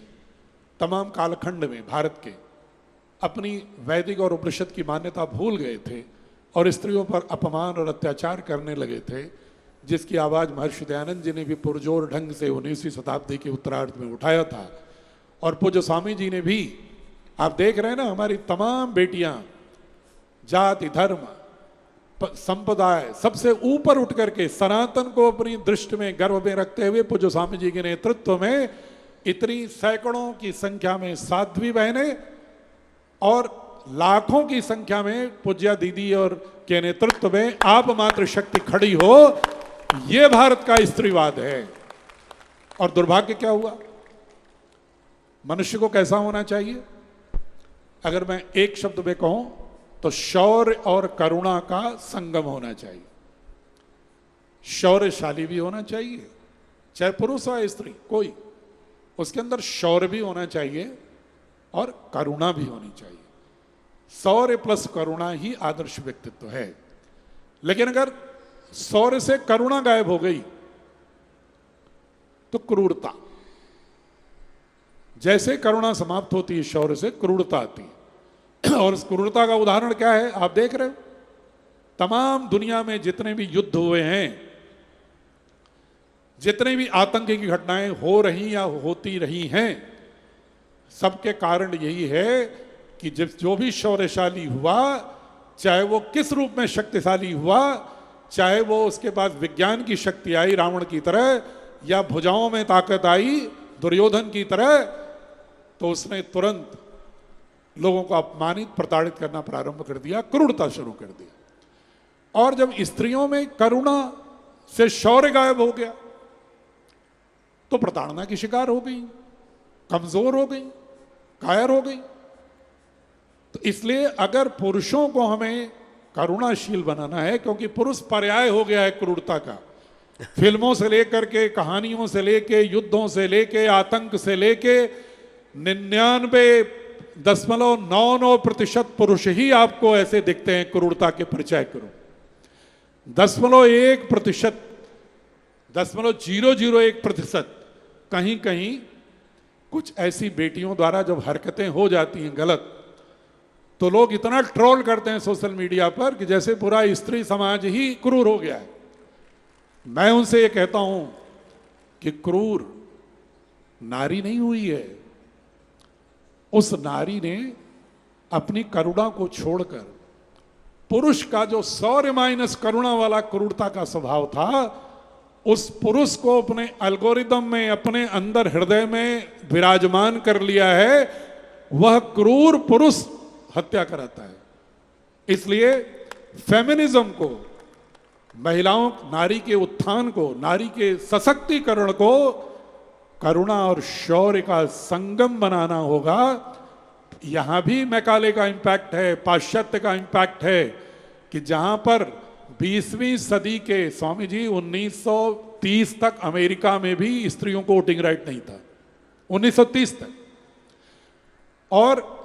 तमाम कालखंड में भारत के अपनी वैदिक और उपनिषद की मान्यता भूल गए थे और स्त्रियों पर अपमान और अत्याचार करने लगे थे, जिसकी आवाज़ महर्षि दयानंद जी ने भी पुरजोर ढंग से 19वीं शताब्दी के उत्तरार्ध में उठाया था। और पूज्य स्वामी जी ने भी, आप देख रहे हैं ना, हमारी तमाम बेटियां जाति, धर्म, संप्रदाय सबसे ऊपर उठ करके सनातन को अपनी दृष्टि में, गर्भ में रखते हुए पूज्य स्वामी जी के नेतृत्व में इतनी सैकड़ों की संख्या में साध्वी बहनें और लाखों की संख्या में पूज्या दीदी और के नेतृत्व में आप मात्र शक्ति खड़ी हो, यह भारत का स्त्रीवाद है। और दुर्भाग्य क्या हुआ, मनुष्य को कैसा होना चाहिए? अगर मैं एक शब्द में कहूं तो शौर्य और करुणा का संगम होना चाहिए। शौर्यशाली भी होना चाहिए, चाहे पुरुष हो या स्त्री, कोई, उसके अंदर शौर्य भी होना चाहिए और करुणा भी होनी चाहिए। शौर्य प्लस करुणा ही आदर्श व्यक्तित्व है। लेकिन अगर शौर्य से करुणा गायब हो गई तो क्रूरता, जैसे करुणा समाप्त होती है शौर्य से क्रूरता आती है। और इस क्रूरता का उदाहरण क्या है, आप देख रहे हो तमाम दुनिया में जितने भी युद्ध हुए हैं, जितने भी आतंक की घटनाएं हो रही या होती रही हैं, सबके कारण यही है कि जो भी शौर्यशाली हुआ, चाहे वो किस रूप में शक्तिशाली हुआ, चाहे वो उसके पास विज्ञान की शक्ति आई रावण की तरह, या भुजाओं में ताकत आई दुर्योधन की तरह, तो उसने तुरंत लोगों को अपमानित प्रताड़ित करना प्रारंभ कर दिया, क्रूरता शुरू कर दी। और जब स्त्रियों में करुणा से शौर्य गायब हो गया तो प्रताड़ना की शिकार हो गई, कमजोर हो गई, कायर हो गई। तो इसलिए अगर पुरुषों को हमें करुणाशील बनाना है, क्योंकि पुरुष पर्याय हो गया है क्रूरता का, फिल्मों से लेकर के, कहानियों से लेके, युद्धों से लेके, आतंक से लेके 99.99% पुरुष ही आपको ऐसे दिखते हैं क्रूरता के परिचय करो। 0.1%, 0.001% कहीं कहीं कुछ ऐसी बेटियों द्वारा जब हरकतें हो जाती हैं गलत, तो लोग इतना ट्रोल करते हैं सोशल मीडिया पर कि जैसे पूरा स्त्री समाज ही क्रूर हो गया है। मैं उनसे ये कहता हूं कि क्रूर नारी नहीं हुई है, उस नारी ने अपनी करुणा को छोड़कर पुरुष का जो शौर्य माइनस करुणा वाला क्रूरता का स्वभाव था, उस पुरुष को अपने एल्गोरिदम में, अपने अंदर हृदय में विराजमान कर लिया है। वह क्रूर पुरुष हत्या कराता है। इसलिए फेमिनिज्म को, महिलाओं, नारी के उत्थान को, नारी के सशक्तिकरण को करुणा और शौर्य का संगम बनाना होगा। यहां भी मैकाले का इंपैक्ट है, पाश्चात्य का इंपैक्ट है कि जहां पर 20वीं सदी के स्वामी जी 1930 तक अमेरिका में भी स्त्रियों को वोटिंग राइट नहीं था, 1930 तक। और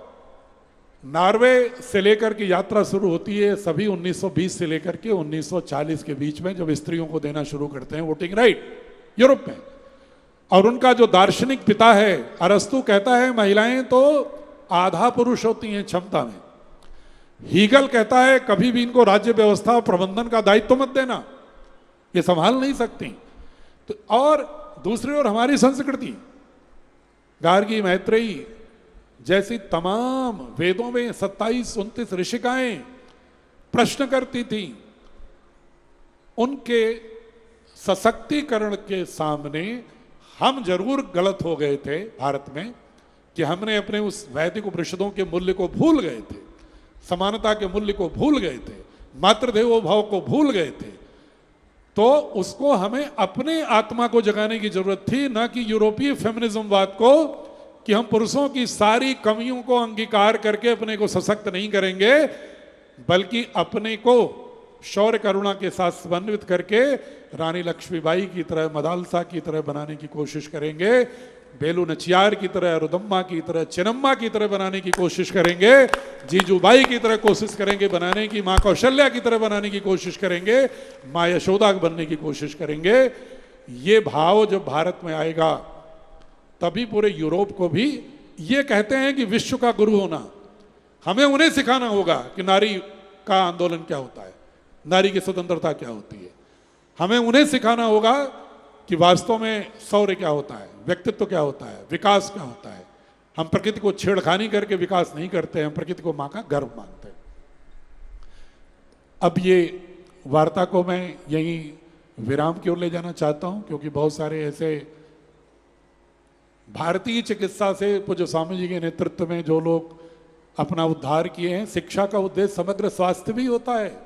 नॉर्वे से लेकर के यात्रा शुरू होती है सभी 1920 से लेकर के 1940 के बीच में, जब स्त्रियों को देना शुरू करते हैं वोटिंग राइट यूरोप में। और उनका जो दार्शनिक पिता है अरस्तु कहता है महिलाएं तो आधा पुरुष होती हैं क्षमता में। हीगल कहता है कभी भी इनको राज्य व्यवस्था प्रबंधन का दायित्व मत देना, ये संभाल नहीं सकती। तो और दूसरी ओर हमारी संस्कृति, गार्गी, मैत्रेयी जैसी तमाम वेदों में 27-29 ऋषिकाएं प्रश्न करती थी, उनके सशक्तिकरण के सामने हम जरूर गलत हो गए थे भारत में कि हमने अपने उस वैदिक उपनिषदों के मूल्य को भूल गए थे, समानता के मूल्य को भूल गए थे, मातृदेवो भाव को भूल गए थे। तो उसको हमें अपने आत्मा को जगाने की जरूरत थी, ना कि यूरोपीय फेमिनिज्मवाद को, कि हम पुरुषों की सारी कमियों को अंगीकार करके अपने को सशक्त नहीं करेंगे, बल्कि अपने को शौर्य करुणा के साथ समन्वित करके रानी लक्ष्मीबाई की तरह, मदालसा की तरह बनाने की कोशिश करेंगे, बेलू नचियार की तरह, रुदम्मा की तरह, चिन्नम्मा की तरह बनाने की कोशिश करेंगे, जीजूबाई की तरह कोशिश करेंगे बनाने की, माँ कौशल्या की तरह बनाने की कोशिश करेंगे, माँ यशोदा बनने की कोशिश करेंगे। ये भाव जब भारत में आएगा तभी पूरे यूरोप को भी, ये कहते हैं कि विश्व का गुरु होना, हमें उन्हें सिखाना होगा कि नारी का आंदोलन क्या होता है, नारी की स्वतंत्रता क्या होती है। हमें उन्हें सिखाना होगा कि वास्तव में शौर्य क्या होता है, व्यक्तित्व क्या होता है, विकास क्या होता है। हम प्रकृति को छेड़खानी करके विकास नहीं करते, हम प्रकृति को मां का गर्व मानते हैं। अब ये वार्ता को मैं यहीं विराम की ओर ले जाना चाहता हूं, क्योंकि बहुत सारे ऐसे भारतीय चिकित्सा से पूज्य स्वामी जी के नेतृत्व में जो लोग अपना उद्धार किए हैं, शिक्षा का उद्देश्य समग्र स्वास्थ्य भी होता है,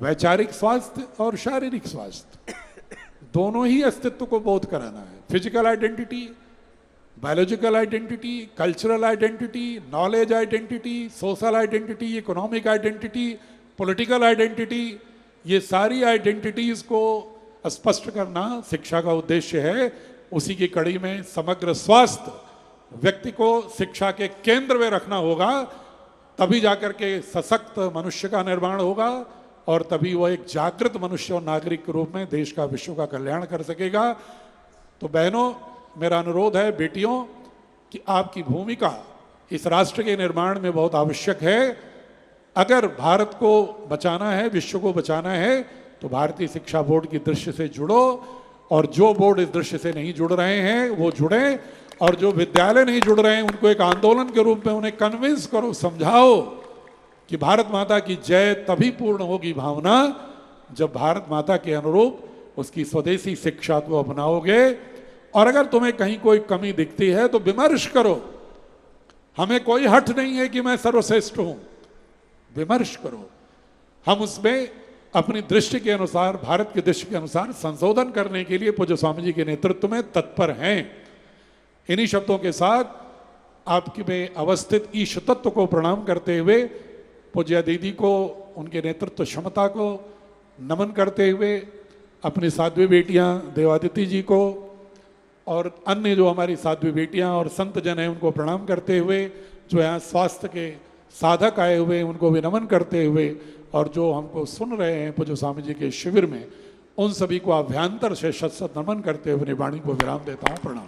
वैचारिक स्वास्थ्य और शारीरिक स्वास्थ्य दोनों ही अस्तित्व को बोध कराना है। Physical identity, biological identity, cultural identity, knowledge identity, social identity, economic identity, political identity, ये सारी आइडेंटिटीज को स्पष्ट करना शिक्षा का उद्देश्य है। उसी की कड़ी में समग्र स्वास्थ्य व्यक्ति को शिक्षा के केंद्र में रखना होगा, तभी जाकर के सशक्त मनुष्य का निर्माण होगा और तभी वो एक जागृत मनुष्य और नागरिक के रूप में देश का, विश्व का कल्याण कर सकेगा। तो बहनों, मेरा अनुरोध है, बेटियों, कि आपकी भूमिका इस राष्ट्र के निर्माण में बहुत आवश्यक है। अगर भारत को बचाना है, विश्व को बचाना है, तो भारतीय शिक्षा बोर्ड की दृश्य से जुड़ो, और जो बोर्ड इस दृश्य से नहीं जुड़ रहे हैं वो जुड़े, और जो विद्यालय नहीं जुड़ रहे हैं उनको एक आंदोलन के रूप में उन्हें कन्विंस करो, समझाओ कि भारत माता की जय तभी पूर्ण होगी भावना जब भारत माता के अनुरूप उसकी स्वदेशी शिक्षा को अपनाओगे। और अगर तुम्हें कहीं कोई कमी दिखती है तो विमर्श करो। हमें कोई हठ नहीं है कि मैं सर्वश्रेष्ठ हूं, विमर्श करो। हम उसमें अपनी दृष्टि के अनुसार, भारत की दृष्टि के अनुसार संशोधन करने के लिए पूज्य स्वामी जी के नेतृत्व में तत्पर हैं। इन्हीं शब्दों के साथ आपकी में अवस्थित ईश तत्व को प्रणाम करते हुए, पूज्य दीदी को, उनके नेतृत्व क्षमता को नमन करते हुए, अपनी साध्वी बेटियां देवादिति जी को और अन्य जो हमारी साध्वी बेटियां और संत जन हैं उनको प्रणाम करते हुए, जो यहाँ स्वास्थ्य के साधक आए हुए उनको भी नमन करते हुए, और जो हमको सुन रहे हैं पूज्य स्वामी जी के शिविर में, उन सभी को अभ्यंतर से शत शत नमन करते हुए अपनी वाणी को विराम देता हूँ। प्रणाम।